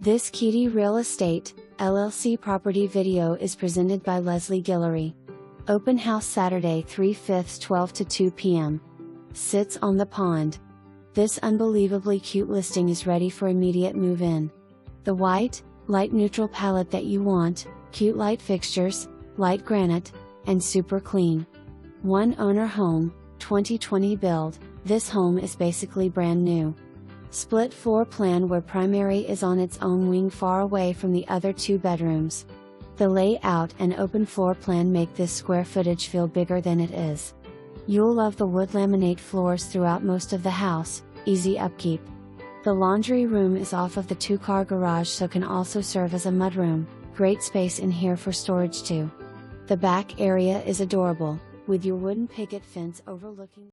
This Keaty Real Estate, LLC property video is presented by Leslie Guillory. Open house Saturday 3/5 12 to 2 p.m. Sits on the pond. This unbelievably cute listing is ready for immediate move-in. The white, light neutral palette that you want, cute light fixtures, light granite, and super clean. One owner home, 2020 build, this home is basically brand new. Split floor plan where primary is on its own wing far away from the other two bedrooms. The layout and open floor plan make this square footage feel bigger than it is. You'll love the wood laminate floors throughout most of the house, easy upkeep. The laundry room is off of the two-car garage so can also serve as a mudroom, great space in here for storage too. The back area is adorable, with your wooden picket fence overlooking